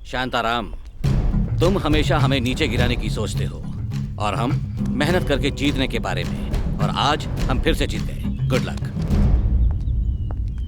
शांताराम, तुम हमेशा हमें नीचे गिराने की सोचते हो और हम मेहनत करके जीतने के बारे में, और आज हम फिर से जीत गए। Good luck.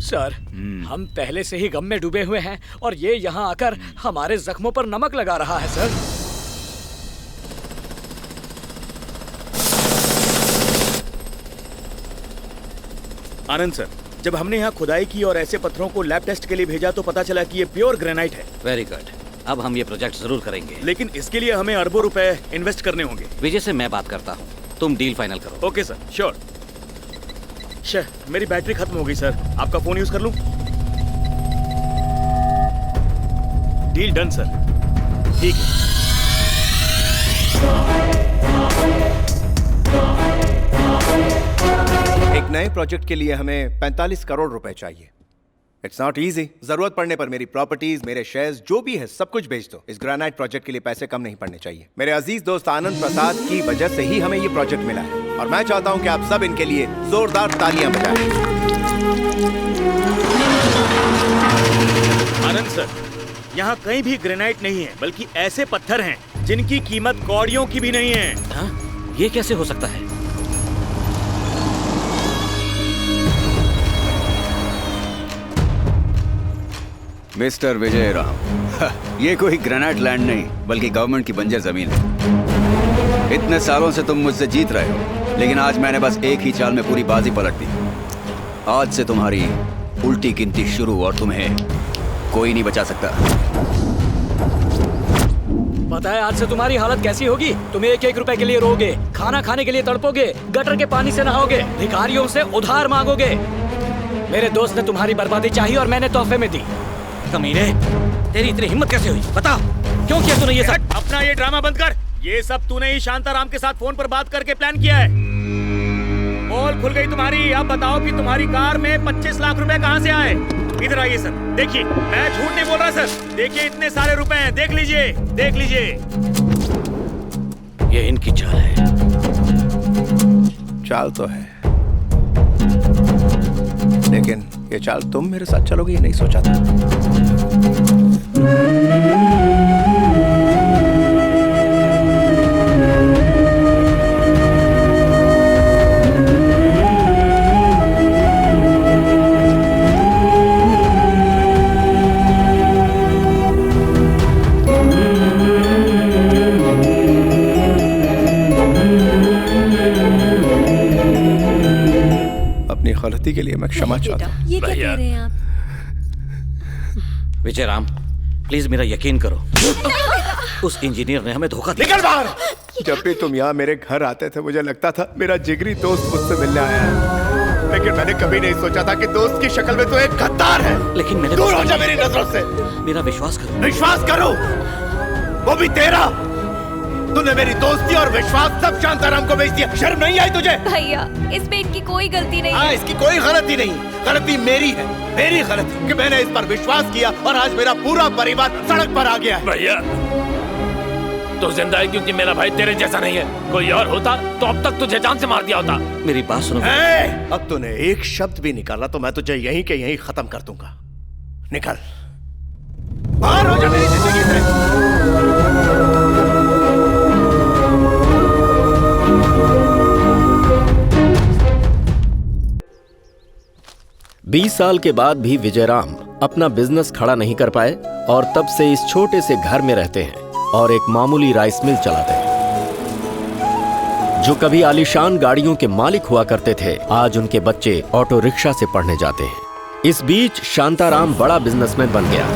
सर, हम पहले से ही गम में डूबे हुए हैं और ये यहाँ आकर हमारे जख्मों पर नमक लगा रहा है सर। आनंद सर, जब हमने यहाँ खुदाई की और ऐसे पत्थरों को लैब टेस्ट के लिए भेजा तो पता चला कि ये प्योर ग्रेनाइट है। Very good. अब हम ये प्रोजेक्ट जरूर करेंगे, लेकिन इसके लिए हमें अरबों रुपए इन्वेस्ट करने होंगे। विजय से मैं बात करता हूँ, तुम डील फाइनल करो। Okay sir, sure. मेरी बैटरी खत्म हो गई सर, आपका फोन यूज कर लूं? Deal done sir. ठीक है। एक नए प्रोजेक्ट के लिए हमें 45 करोड़ रुपए चाहिए। It's not easy. जरूरत पड़ने पर मेरी प्रॉपर्टीज, मेरे शेयर्स, जो भी है सब कुछ बेच दो। इस ग्रेनाइट प्रोजेक्ट के लिए पैसे कम नहीं पड़ने चाहिए। मेरे अजीज दोस्त आनंद प्रसाद की वजह से ही हमें ये प्रोजेक्ट मिला है और मैं चाहता हूं कि आप सब इनके लिए जोरदार तालियां बजाएं। आनंद सर, यहाँ कहीं भी ग्रेनाइट नहीं है, बल्कि ऐसे पत्थर हैं जिनकी कीमत कौड़ियों की भी नहीं है। हाँ? ये कैसे हो सकता है? मिस्टर विजय राम, ये कोई ग्रेनाइट लैंड नहीं बल्कि गवर्नमेंट की बंजर जमीन है। इतने सालों से तुम मुझसे जीत रहे हो, लेकिन आज मैंने बस एक ही चाल में पूरी बाजी पलट दी। आज से तुम्हारी उल्टी गिनती शुरू और तुम्हें कोई नहीं बचा सकता। पता है आज से तुम्हारी हालत कैसी होगी? तुम एक एक रुपए के लिए रोगे, खाना खाने के लिए तड़पोगे, गटर के पानी से नहाओगे, भिखारियों से उधार मांगोगे। मेरे दोस्त ने तुम्हारी बर्बादी चाही और मैंने तोहफे में दी। कमीने, तेरी इतनी हिम्मत कैसे हुई? बता, क्यों किया तूने ये सब? अपना ये ड्रामा बंद कर। ये सब तूने ही शांताराम के साथ फोन पर बात करके प्लान किया है। पोल खुल गई तुम्हारी। अब बताओ कि तुम्हारी कार में 25 लाख रुपए कहाँ से आए? इधर आइए सर, देखिए, मैं झूठ नहीं बोल रहा सर। देखिए, इतने सारे रुपए हैं, देख लीजिए, देख लीजिए। ये इनकी चाल है। चाल तो है, लेकिन ये चाल तुम मेरे साथ चलोगे ये नहीं सोचा था। अपनी गलती के लिए मैं क्षमा चाहता हूँ। ये क्या कह रहे हैं आप? विजय राम, प्लीज मेरा यकीन करो। उस इंजीनियर ने हमें धोखा दिया। निकल बाहर। जब भी तुम यहाँ मेरे घर आते थे मुझे लगता था मेरा जिगरी दोस्त मुझसे मिलने आया है, लेकिन मैंने कभी नहीं सोचा था कि दोस्त की शक्ल में तो एक गद्दार है। लेकिन मैंने दूर हो जा मेरी नजरों से। मेरा विश्वास करो। विश्वास करो, वो भी तेरा। तूने मेरी दोस्ती और विश्वास सब शांताराम को बेच दिया। शर्म नहीं आई तुझे? भैया, इसमें इनकी कोई गलती नहीं हाँ, है। इसकी कोई गलती नहीं। गलती मेरी है, मेरी गलती कि मैंने इस पर विश्वास किया और आज मेरा पूरा परिवार सड़क पर आ गया है। भैया, तो जिंदा है क्योंकि मेरा भाई तेरे जैसा नहीं है। कोई और होता तो अब तक तुझे जान से मार दिया होता। मेरी बात सुनो। अब तूने एक शब्द भी निकाला तो मैं तुझे यहीं के यहीं खत्म कर दूंगा। निकल बाहर हो जा मेरी जिंदगी से। 20 साल के बाद भी विजयराम अपना बिजनेस खड़ा नहीं कर पाए और तब से इस छोटे से घर में रहते हैं और एक मामूली राइस मिल चलाते हैं। जो कभी आलीशान गाड़ियों के मालिक हुआ करते थे, आज उनके बच्चे ऑटो रिक्शा से पढ़ने जाते हैं। इस बीच शांताराम बड़ा बिजनेसमैन बन गया।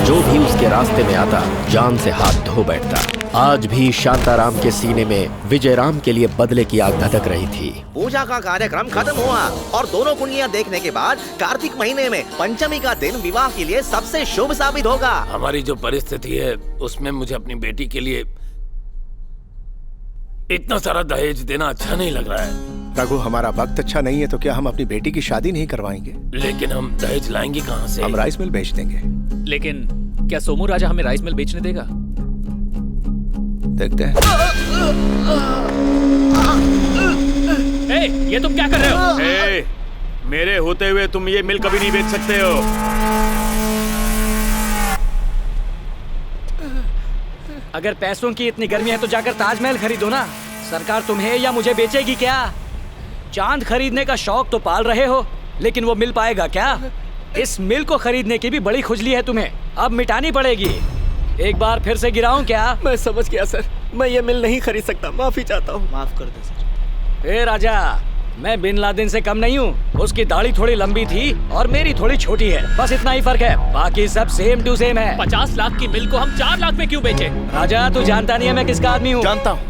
जो भी उसके रास्ते में आता जान से हाथ धो बैठता। आज भी शांताराम के सीने में विजयराम के लिए बदले की आग धधक रही थी। पूजा का कार्यक्रम खत्म हुआ और दोनों कुंडलियां देखने के बाद कार्तिक महीने में पंचमी का दिन विवाह के लिए सबसे शुभ साबित होगा। हमारी जो परिस्थिति है उसमें मुझे अपनी बेटी के लिए इतना सारा दहेज देना अच्छा नहीं लग रहा है। रघु, हमारा वक्त अच्छा नहीं है तो क्या हम अपनी बेटी की शादी नहीं करवाएंगे? लेकिन हम दहेज लाएंगे कहाँ से? हम राइस मिल बेच देंगे। लेकिन क्या सोमू राजा हमें राइस मिल बेचने देगा? देखते हैं। ये तुम क्या कर रहे हो? मेरे होते हुए तुम ये मिल कभी नहीं बेच सकते हो। अगर पैसों की इतनी गर्मी है तो जाकर ताजमहल खरीदो ना। सरकार तुम्हें या मुझे बेचेगी क्या? चांद खरीदने का शौक तो पाल रहे हो, लेकिन वो मिल पाएगा क्या? इस मिल को खरीदने की भी बड़ी खुजली है तुम्हें, अब मिटानी पड़ेगी। एक बार फिर से गिराऊं क्या? मैं समझ गया सर, मैं ये मिल नहीं खरीद सकता, माफी चाहता हूँ। माफ कर दे सर। ए राजा, मैं बिन लादेन से कम नहीं हूँ। उसकी दाढ़ी थोड़ी लंबी थी और मेरी थोड़ी छोटी है, बस इतना ही फर्क है, बाकी सब सेम टू सेम है। 50 लाख की मिल को हम 4 लाख में क्यों बेचे? राजा, तू जानता नहीं है मैं किसका आदमी हूँ। जानता हूँ,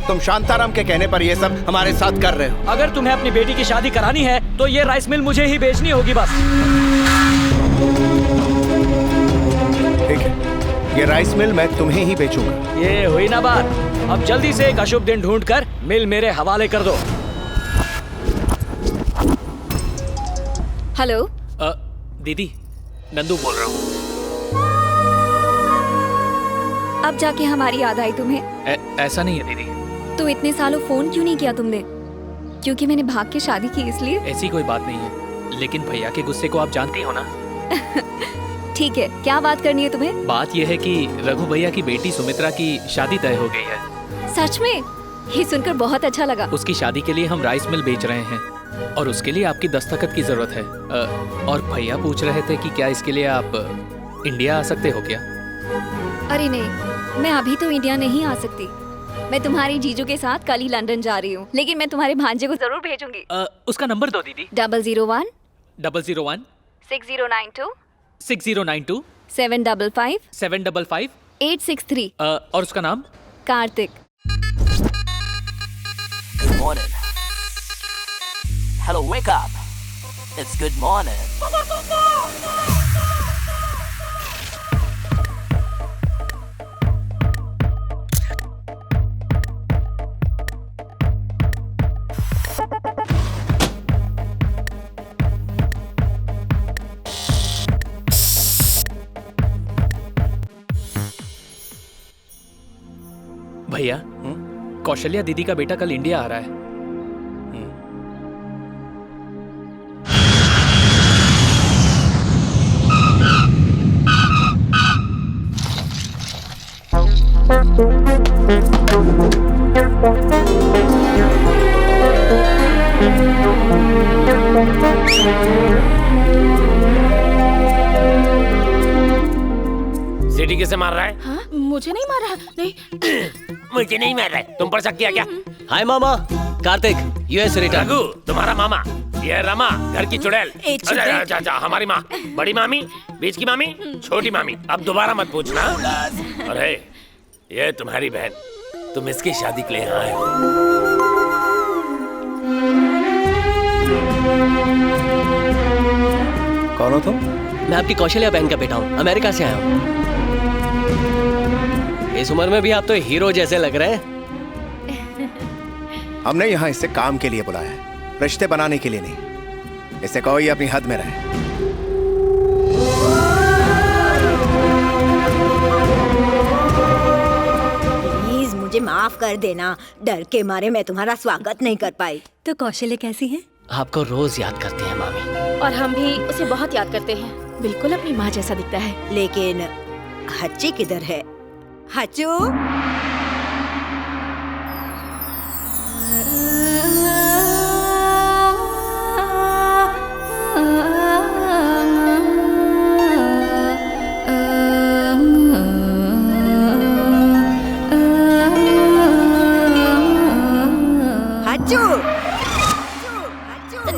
तुम शांताराम के कहने पर ये सब हमारे साथ कर रहे हो। अगर तुम्हें अपनी बेटी की शादी करानी है तो ये राइस मिल मुझे ही बेचनी होगी बस। ठीक है, ये राइस मिल मैं तुम्हें ही बेचूंगा। ये हुई ना बात। अब जल्दी से एक अशुभ दिन ढूंढकर मिल मेरे हवाले कर दो। हेलो दीदी, नंदू बोल रहा हूँ। अब जाके हमारी याद आई तुम्हें? ऐसा नहीं है दीदी। तो इतने सालों फोन क्यों नहीं किया तुमने? क्योंकि मैंने भाग के शादी की इसलिए? ऐसी कोई बात नहीं है, लेकिन भैया के गुस्से को आप जानती हो ना। ठीक है, क्या बात करनी है तुम्हें? बात यह है कि रघु भैया की बेटी सुमित्रा की शादी तय हो गई है। सच में? ये सुनकर बहुत अच्छा लगा। उसकी शादी के लिए हम राइस मिल बेच रहे हैं और उसके लिए आपकी दस्तखत की जरूरत है। और भैया पूछ रहे थे कि क्या इसके लिए आप इंडिया आ सकते हो क्या? अरे नहीं, मैं अभी तो इंडिया नहीं आ सकती। मैं तुम्हारी जीजू के साथ कल ही लंदन जा रही हूँ, लेकिन मैं तुम्हारे भांजे को जरूर भेजूंगी। उसका नंबर दो दीदी। 001 001 6092 6092 755 755 863 और उसका नाम? Kartik. Good morning. Hello, wake up. It's good morning. भैया, कौशल्या दीदी का बेटा कल इंडिया आ रहा है। सीटी किसे मार रहा है? हाँ? मुझे नहीं मारा। नहीं मुझे नहीं मार रहा है। तुम पर शक किया क्या? हाय मामा, कार्तिक यूएस रिटर्न। रघु, तुम्हारा मामा। ये रमा, घर की चुड़ैल। अच्छा, हमारी माँ, बड़ी मामी, बीच की मामी, छोटी मामी। अब दोबारा मत पूछना। अरे ये तुम्हारी बहन, तुम इसकी शादी के लिए यहाँ आए हो। कौन हो तुम? मैं आपकी कौशल्या बहन का बेटा हूँ, अमेरिका से आया हूँ। इस उम्र में भी आप तो हीरो जैसे लग रहे हैं। हमने यहाँ इसे काम के लिए बुलाया है, रिश्ते बनाने के लिए नहीं। इसे कहो ये अपनी हद में रहे। प्लीज मुझे माफ कर देना, डर के मारे मैं तुम्हारा स्वागत नहीं कर पाई। तो कौशल्या कैसी है? आपको रोज याद करती है मामी। और हम भी उसे बहुत याद करते हैं, बिल्कुल अपनी माँ जैसा दिखता है। लेकिन हच्ची किधर है? हच्चू,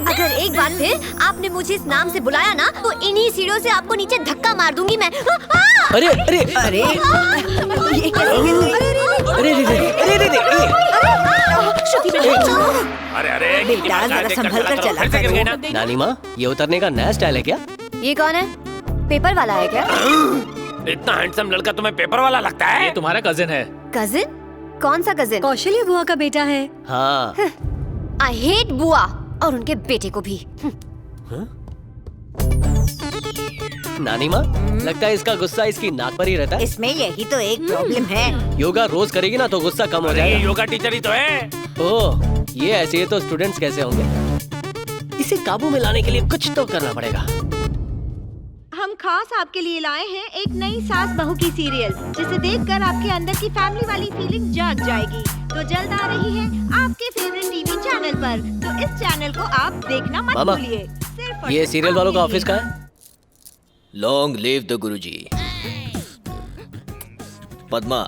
अगर एक बार फिर आपने मुझे इस नाम से बुलाया ना तो इन्हीं सीढ़ियों से आपको नीचे धक्का मार दूंगी मैं। अरे अरे अरे ये कैसे गिर गई? अरे बेटा जरा संभल कर चला करो। नानी माँ, ये उतरने का नया स्टाइल है क्या? ये कौन है? पेपर वाला है क्या? इतना हैंडसम लड़का तुम्हें पेपर वाला लगता है? ये तुम्हारा कजिन है। कजिन? कौन सा कजिन? कौशल्या बुआ का बेटा है। हाँ। आई हेट बुआ और उनके बेटे को भी। नानी माँ, लगता है इसका गुस्सा इसकी नाक पर ही रहता है। इसमें यही तो एक प्रॉब्लम है। योगा रोज करेगी ना तो गुस्सा कम हो ये जाएगा। योगा टीचर ही तो है। ओह, ये ऐसे ही तो स्टूडेंट्स कैसे होंगे? इसे काबू में लाने के लिए कुछ तो करना पड़ेगा। हम खास आपके लिए लाए हैं एक नई सास बहू की सीरियल, जिसे देखकर आपके अंदर की फैमिली वाली फीलिंग जाग जाएगी। तो जल्द आ रही है आपके फेवरेट टीवी चैनल पर, तो इस चैनल को आप देखना मत मामा, भूलिए। सिर्फ और ये सिर्फ सीरियल वालों का आपके ऑफिस लिए। कहाँ है? लॉन्ग लिव द गुरुजी। पद्मा,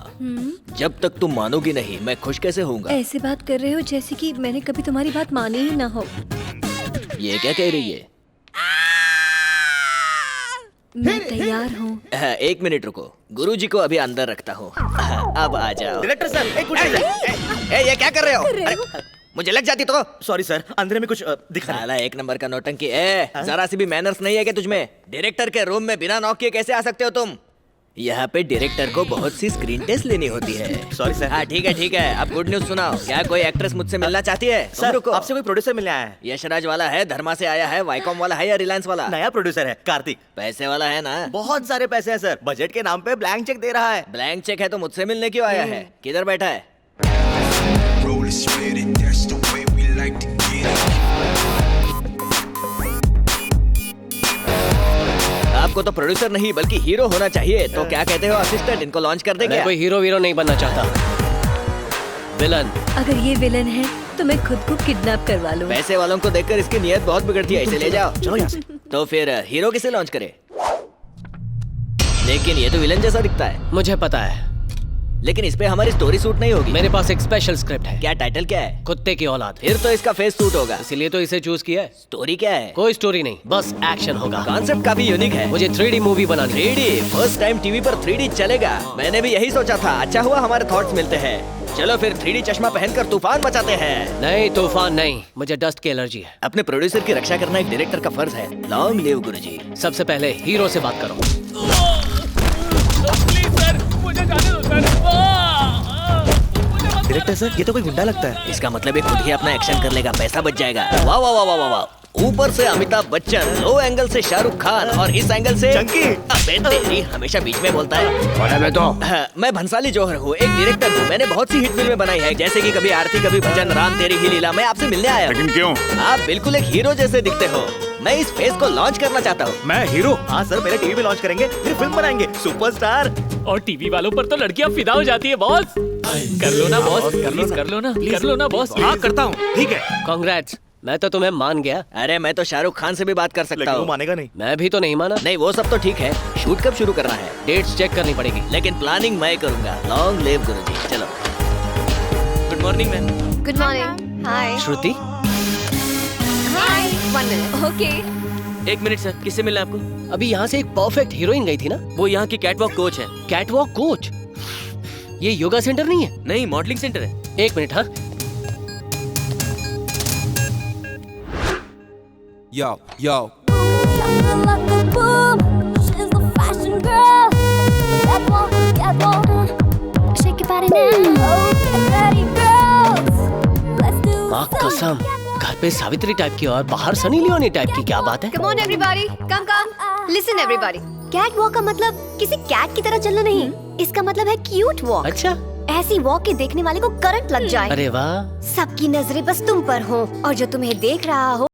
जब तक तुम मानोगी नहीं मैं खुश कैसे होऊंगा? ऐसे बात कर रहे हो जैसे कि मैंने कभी तुम्हारी बात मानी ही ना हो। ये क्या कह रही है? मैं तैयार हूँ। एक मिनट रुको, गुरुजी को अभी अंदर रखता हूँ। अब आ जाओ। डायरेक्टर सर, एक मिनट। ये क्या कर रहे हो? अरे, मुझे लग जाती तो। सॉरी सर, अंधेरे में कुछ दिखा साला एक नंबर का नौटंकी। जरा सी भी मैनर्स नहीं है क्या तुझमें? डायरेक्टर के रूम में बिना नॉक किए कैसे आ सकते हो तुम? यहाँ पे डायरेक्टर को बहुत सी स्क्रीन टेस्ट लेनी होती है। Sorry sir. हाँ ठीक है। अब गुड न्यूज सुनाओ। क्या कोई एक्ट्रेस मुझसे मिलना चाहती है? सर, आपसे कोई प्रोड्यूसर मिलने आया है। यशराज वाला है, धर्मा से आया है, वाईकॉम वाला है या रिलायंस वाला? नया प्रोड्यूसर है, कार्तिक। पैसे वाला है ना? बहुत सारे पैसे हैं सर, बजट के नाम पे ब्लैंक चेक दे रहा है। ब्लैंक चेक है तो मुझसे मिलने क्यों आया है? किधर बैठा है? आपको तो प्रोड्यूसर नहीं बल्कि हीरो होना चाहिए। तो क्या कहते हो असिस्टेंट, इनको लॉन्च कर देंगे? मैं कोई हीरो वीरो नहीं बनना चाहता, विलन। अगर ये विलन है तो मैं खुद को किडनैप करवा लूँ। पैसे वालों को देखकर इसकी नियत बहुत बिगड़ती है, इसे ले जाओ। चलो यहाँ से। तो फिर हीरो किसे लॉन्च करे? लेकिन ये तो विलन जैसा दिखता है। मुझे पता है, लेकिन इस पे हमारी स्टोरी सूट नहीं होगी। मेरे पास एक स्पेशल स्क्रिप्ट है। क्या टाइटल क्या है? कुत्ते की औलाद। फिर तो इसका फेस सूट होगा, इसीलिए तो इसे चूज किया है। स्टोरी क्या है? कोई स्टोरी नहीं, बस एक्शन होगा। कॉन्सेप्ट काफी यूनिक है। मुझे 3D मूवी बनानी। 3D फर्स्ट टाइम टीवी पर 3D चलेगा। मैंने भी यही सोचा था। अच्छा हुआ हमारे थॉट्स मिलते हैं। चलो फिर 3D चश्मा पहनकर तूफान मचाते हैं। नहीं तूफान नहीं, मुझे डस्ट की एलर्जी है। अपने प्रोड्यूसर की रक्षा करना एक डायरेक्टर का फर्ज है। लॉन्ग लिव गुरुजी। सबसे पहले हीरो से बात करो। डायरेक्टर सर, ये तो कोई गुंडा लगता है। इसका मतलब ये खुद ही अपना एक्शन कर लेगा, पैसा बच जाएगा। वाह वाह वाह वाह वाह। ऊपर से अमिताभ बच्चन, लो एंगल से शाहरुख खान और इस एंगल से चंकी। अबे तेरी, हमेशा बीच में बोलता है। मैं भंसाली जौहर हूँ, एक डायरेक्टर हूँ। मैंने बहुत सी हिट फिल्में बनाई है, जैसे कि कभी आरती कभी भजन, राम तेरी ही लीला। मैं आपसे मिलने आया हूँ। लेकिन क्यों? आप बिल्कुल एक हीरो जैसे दिखते हो। मैं इस फेस को लॉन्च करना चाहता हूँ। मैं हीरो? हाँ सर, पहले टीवी पे लॉन्च करेंगे, फिर फिल्म बनाएंगे, सुपरस्टार। और टीवी वालों पर तो लड़कियां फिदा हो जाती है बॉस। कर लो ना बॉस, कर लो ना बॉस। हाँ करता हूँ, ठीक है। कांग्रेट्स, मैं तो तुम्हें मान गया। अरे मैं तो शाहरुख खान से भी बात कर सकता लेकिन वो हूँ। मानेगा नहीं। मैं भी तो नहीं माना। नहीं वो सब तो ठीक है, शूट कब शुरू करना है? डेट्स चेक करनी पड़ेगी। लेकिन प्लानिंग मैं करूंगा। Long live Guruji. चलो। Good morning ma'am. Good morning. Hi. Shruti, hi. 1 minute. Okay. एक मिनट सर, किससे मिलना है आपको? अभी यहाँ से एक परफेक्ट हीरोइन गई थी ना? वो यहाँ की कैटवॉक कोच है। Catwalk coach? ये योगा सेंटर नहीं है? नहीं, मॉडलिंग सेंटर है। एक मिनट। हाँ Yo, yo. माँ कसम, घर पे सावित्री टाइप की और बाहर सनी लियोनी टाइप की। क्या बात है? Come on everybody, come. Listen everybody. Catwalk का मतलब किसी कैट की तरह चलना नहीं, इसका मतलब है क्यूट वॉक। अच्छा। ऐसी वॉक के देखने वाले को करंट लग जाए। अरे वाह। सबकी नजरें बस तुम पर हो और जो तुम्हें देख रहा हो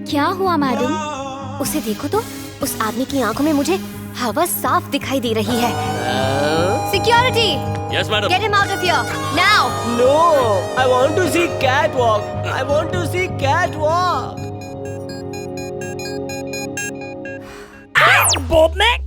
क्या हुआ मैडम? उसे देखो तो, उस आदमी की आंखों में मुझे हवा साफ दिखाई दे रही है। Security, yes madam. Get him out of here now. No, I want to see catwalk. I want to see catwalk. Bob Mac?